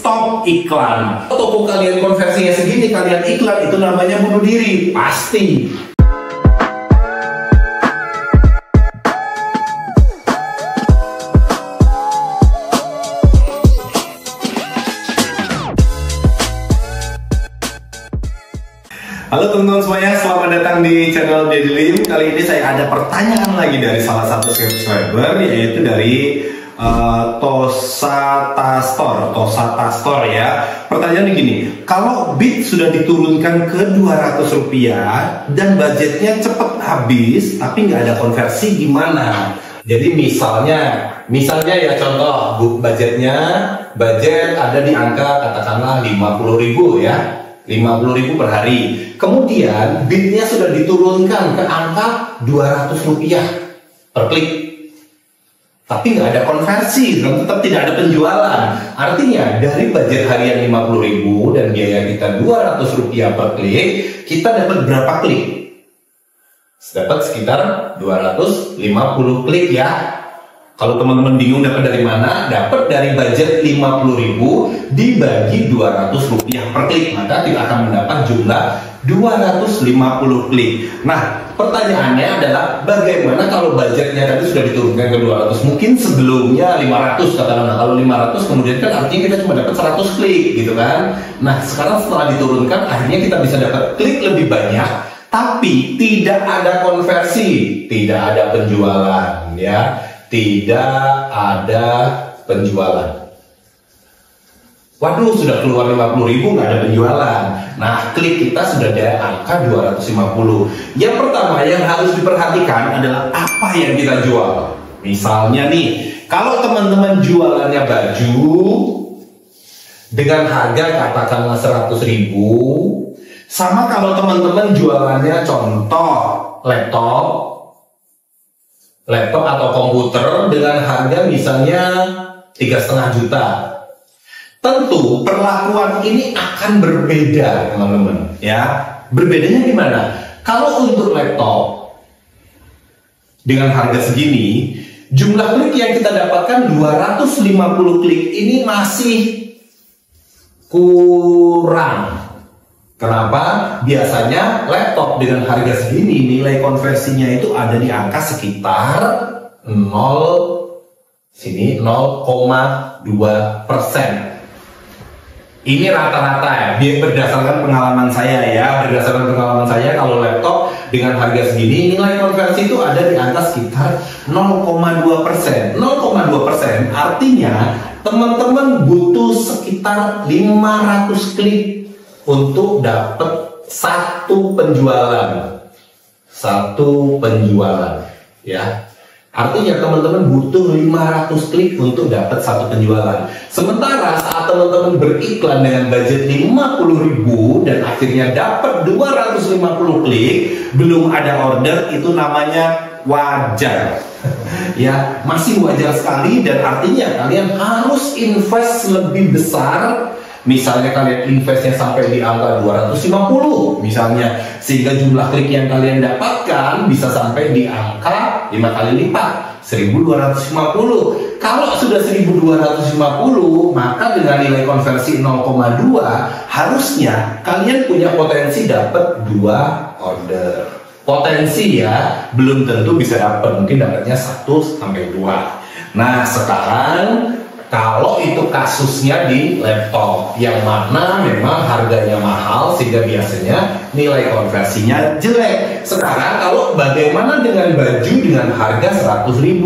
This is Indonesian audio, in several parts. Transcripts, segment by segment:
stop iklan. Toko kalian konversinya segini, kalian iklan, itu namanya bunuh diri, pasti. Halo teman-teman semuanya, selamat datang di channel Daddy Lim. Kali ini saya ada pertanyaan lagi dari salah satu subscriber, yaitu dari Tosata Store ya. Pertanyaannya gini, kalau Bit sudah diturunkan ke 200 rupiah dan budgetnya cepet habis tapi nggak ada konversi, gimana? Jadi misalnya ya contoh, budget ada di angka katakanlah 50.000 ya, 50.000 per hari. Kemudian bitnya sudah diturunkan ke angka 200 rupiah per klik, tapi nggak ada konversi, tetap tidak ada penjualan. Artinya dari budget harian 50.000 dan biaya kita 200 rupiah per klik, kita dapat berapa klik? Dapat sekitar 250 klik ya. Kalau teman-teman bingung dapat dari mana, dapat dari budget 50.000 dibagi 200 rupiah per klik, maka kita akan mendapat jumlah 250 klik. Nah, pertanyaannya adalah bagaimana kalau budgetnya tadi sudah diturunkan ke 200? Mungkin sebelumnya 500 katakanlah. Kalau 500 kemudian kan artinya kita cuma dapat 100 klik gitu kan. Nah, sekarang setelah diturunkan akhirnya kita bisa dapat klik lebih banyak, tapi tidak ada konversi, tidak ada penjualan ya. Tidak ada penjualan. Waduh, sudah keluar 50.000 nggak ada penjualan. Nah, klik kita sudah ada angka 250. Yang pertama yang harus diperhatikan adalah apa yang kita jual. Misalnya nih, kalau teman-teman jualannya baju dengan harga katakanlah 100.000, sama kalau teman-teman jualannya contoh laptop atau komputer dengan harga misalnya 3,5 juta. Tentu perlakuan ini akan berbeda teman-teman ya. Berbedanya gimana? Kalau untuk laptop dengan harga segini, jumlah klik yang kita dapatkan 250 klik ini masih kurang. Kenapa? Biasanya laptop dengan harga segini nilai konversinya itu ada di angka sekitar 0,2%. Ini rata-rata ya, berdasarkan pengalaman saya ya. Berdasarkan pengalaman saya, kalau laptop dengan harga segini nilai konversi itu ada di angka sekitar 0,2%. 0,2% artinya teman-teman butuh sekitar 500 klik untuk dapat satu penjualan ya. Artinya teman-teman butuh 500 klik untuk dapat satu penjualan. Sementara saat teman-teman beriklan dengan budget 50.000 dan akhirnya dapat 250 klik, belum ada order, itu namanya wajar ya, masih wajar sekali. Dan artinya kalian harus invest lebih besar. Misalnya kalian investnya sampai di angka 250 misalnya, sehingga jumlah klik yang kalian dapatkan bisa sampai di angka 5 kali lipat, 1250. Kalau sudah 1250, maka dengan nilai konversi 0,2 harusnya kalian punya potensi dapat 2 order. Potensi ya, belum tentu bisa dapat, mungkin dapatnya 1 sampai 2. Nah, sekarang kalau itu kasusnya di laptop yang mana memang harganya mahal sehingga biasanya nilai konversinya jelek. Sekarang kalau bagaimana dengan baju dengan harga 100.000?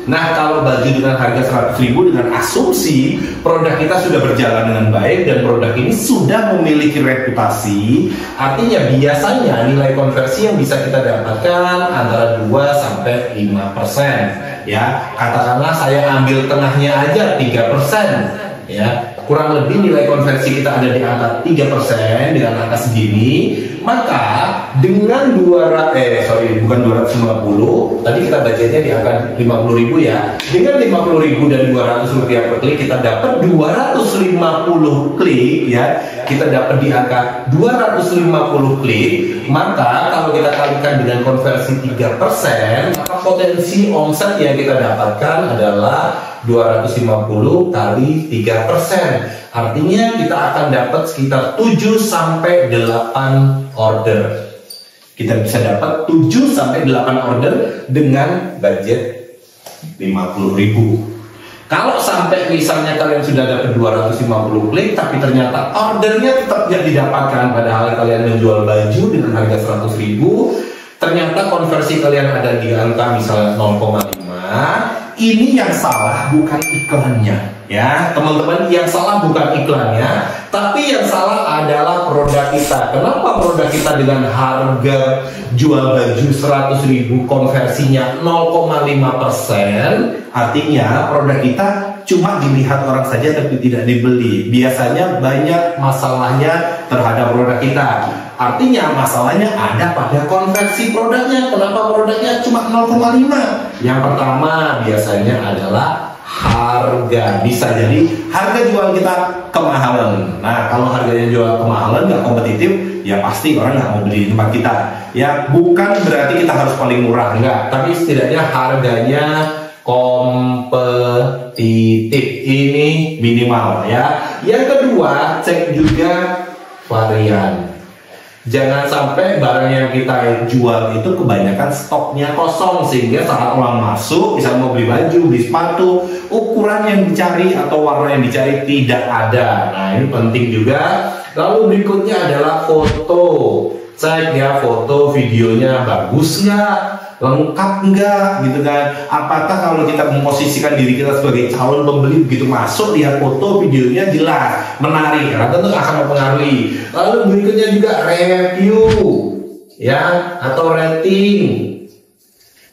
Nah, kalau baju dengan harga 100.000 dengan asumsi produk kita sudah berjalan dengan baik dan produk ini sudah memiliki reputasi, artinya biasanya nilai konversi yang bisa kita dapatkan antara 2 sampai 5%. Ya, katakanlah saya ambil tengahnya aja 3% ya. Kurang lebih nilai konversi kita ada di angka 3% dengan angka segini. Maka dengan 250, tadi kita budgetnya di angka 50.000 ya. Dengan 50.000 dan 200 rupiah per klik, kita dapat 250 klik ya. Kita dapat di angka 250 klik. Maka kalau kita kalikan dengan konversi 3%, maka potensi omset yang kita dapatkan adalah 250 kali 3%. Artinya kita akan dapat sekitar 7 sampai 8 order. Kita bisa dapat 7 sampai 8 order dengan budget 50.000. Kalau sampai misalnya kalian sudah dapat 250 klik tapi ternyata ordernya tetap tidak didapatkan, padahal kalian menjual baju dengan harga 100.000, ternyata konversi kalian ada di angka misalnya 0,5, ini yang salah bukan iklannya. Ya, teman-teman, yang salah bukan iklannya, tapi yang salah adalah produk kita. Kenapa produk kita dengan harga jual baju 100.000 konversinya 0,5%? Artinya produk kita cuma dilihat orang saja tapi tidak dibeli. Biasanya banyak masalahnya terhadap produk kita. Artinya masalahnya ada pada konversi produknya. Kenapa produknya cuma 0,5? Yang pertama biasanya adalah harga. Bisa jadi harga jual kita kemahalan. Nah, kalau harganya jual kemahalan, nggak kompetitif, ya pasti orang nggak mau beli di tempat kita. Ya, bukan berarti kita harus paling murah, enggak. Tapi setidaknya harganya kompetitif, ini minimal ya. Yang kedua, cek juga varian. Jangan sampai barang yang kita jual itu kebanyakan stoknya kosong, sehingga saat orang masuk, misalnya mau beli baju, beli sepatu, ukuran yang dicari atau warna yang dicari tidak ada. Nah, ini penting juga. Lalu berikutnya adalah foto. Cek ya, foto videonya bagus nggak, lengkap nggak, gitu kan. Apakah kalau kita memposisikan diri kita sebagai calon pembeli, begitu masuk lihat foto videonya jelas, menarik, karena tentu akan mempengaruhi. Lalu berikutnya juga review ya, atau rating.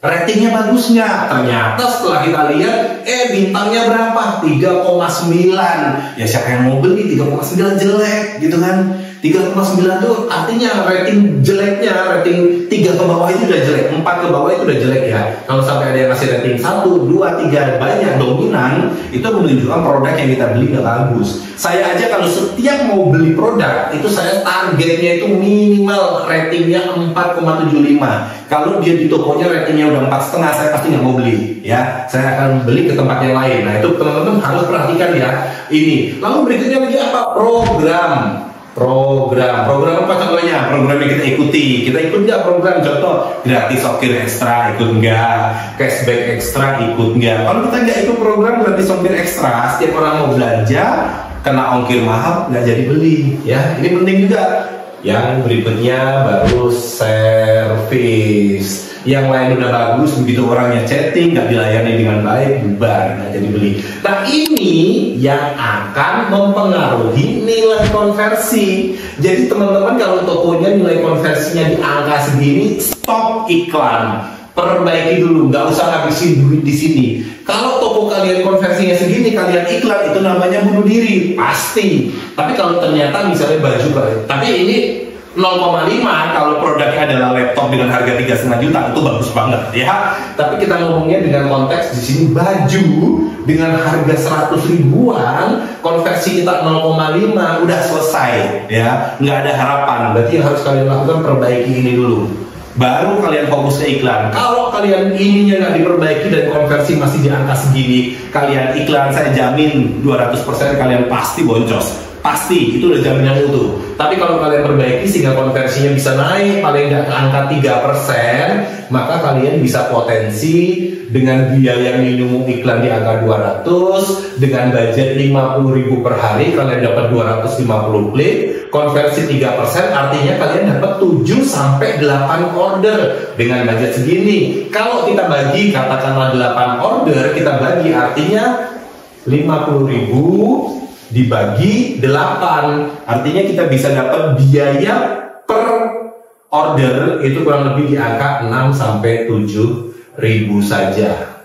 Ratingnya bagus nggak? Ternyata setelah kita lihat, bintangnya berapa? 3,9. Ya siapa yang mau beli? 3,9 jelek, gitu kan? 3,9 itu artinya rating jeleknya, rating 3 ke bawah itu udah jelek, 4 ke bawah itu udah jelek ya. Kalau sampai ada yang ngasih rating 1, 2, 3 banyak dominan, itu menunjukkan produk yang kita beli nggak bagus. Saya aja kalau setiap mau beli produk itu saya targetnya itu minimal ratingnya 4,75. Kalau dia di tokonya ratingnya udah 4,5, saya pasti nggak mau beli ya. Saya akan beli ke tempat yang lain. Nah, itu teman-teman harus perhatikan ya ini. Lalu berikutnya lagi apa? Program apa contohnya? Program yang kita ikuti. Kita ikut nggak program? Contoh gratis ongkir ekstra, ikut nggak? Cashback ekstra, ikut nggak? Kalau kita nggak ikut program gratis ongkir ekstra, setiap orang mau belanja kena ongkir mahal, nggak jadi beli ya. Ini penting juga. Yang berikutnya baru servis. Yang lain udah bagus, begitu orangnya chatting nggak dilayani dengan baik, bubar, nggak jadi beli. Nah, ini yang akan mempengaruhi nilai konversi. Jadi teman-teman, kalau tokonya nilai konversinya di angka segini, stop iklan, perbaiki dulu, nggak usah habisin duit di sini. Kalau toko kalian konversinya segini, kalian iklan, itu namanya bunuh diri, pasti. Tapi kalau ternyata misalnya baju, tapi ini 0,5, kalau produknya adalah laptop dengan harga 3,5 juta, itu bagus banget ya. Tapi kita ngomongnya dengan konteks di sini baju dengan harga 100 ribuan, konversi kita 0,5, udah selesai ya, nggak ada harapan. Berarti yang harus kalian lakukan, perbaiki ini dulu, baru kalian fokus ke iklan. Kalau kalian ininya nggak diperbaiki dan konversi masih di angka segini, kalian iklan, saya jamin 200% kalian pasti boncos. Pasti, itu udah jaminan utuh. Tapi kalau kalian perbaiki sehingga konversinya bisa naik paling nggak ke angka 3%, maka kalian bisa potensi dengan biaya minimum iklan di angka 200, dengan budget 50.000 per hari, kalian dapat 250 klik, konversi 3%, artinya kalian dapat 7 sampai 8 order dengan budget segini. Kalau kita bagi, katakanlah 8 order, kita bagi artinya 50.000 dibagi 8, artinya kita bisa dapat biaya per order itu kurang lebih di angka 6 sampai 7 ribu saja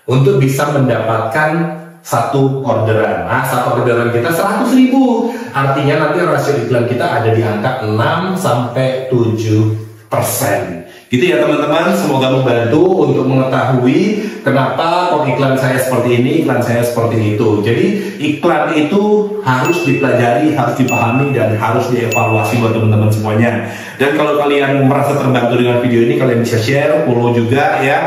untuk bisa mendapatkan satu orderan. Nah, satu orderan kita 100.000, artinya nanti rasio iklan kita ada di angka 6 sampai 7%. Gitu ya teman-teman, semoga membantu untuk mengetahui kenapa kok iklan saya seperti ini, iklan saya seperti itu. Jadi iklan itu harus dipelajari, harus dipahami, dan harus dievaluasi buat teman-teman semuanya. Dan kalau kalian merasa terbantu dengan video ini, kalian bisa share, follow juga ya.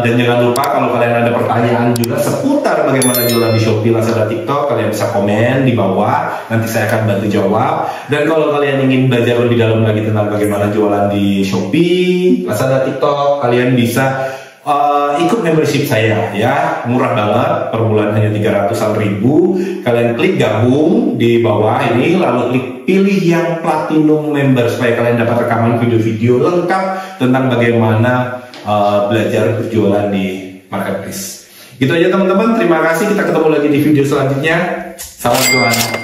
Dan jangan lupa kalau kalian ada pertanyaan juga seputar bagaimana jualan di Shopee, Lazada, TikTok, kalian bisa komen di bawah, nanti saya akan bantu jawab. Dan kalau kalian ingin belajar lebih dalam lagi tentang bagaimana jualan di Shopee, Lazada, TikTok, kalian bisa ikut membership saya ya, murah banget, per bulan hanya 300-an ribu. Kalian klik gabung di bawah ini, lalu klik pilih yang platinum member supaya kalian dapat rekaman video-video lengkap tentang bagaimana belajar berjualan di marketplace. Gitu aja teman-teman, terima kasih, kita ketemu lagi di video selanjutnya. Salam jualan.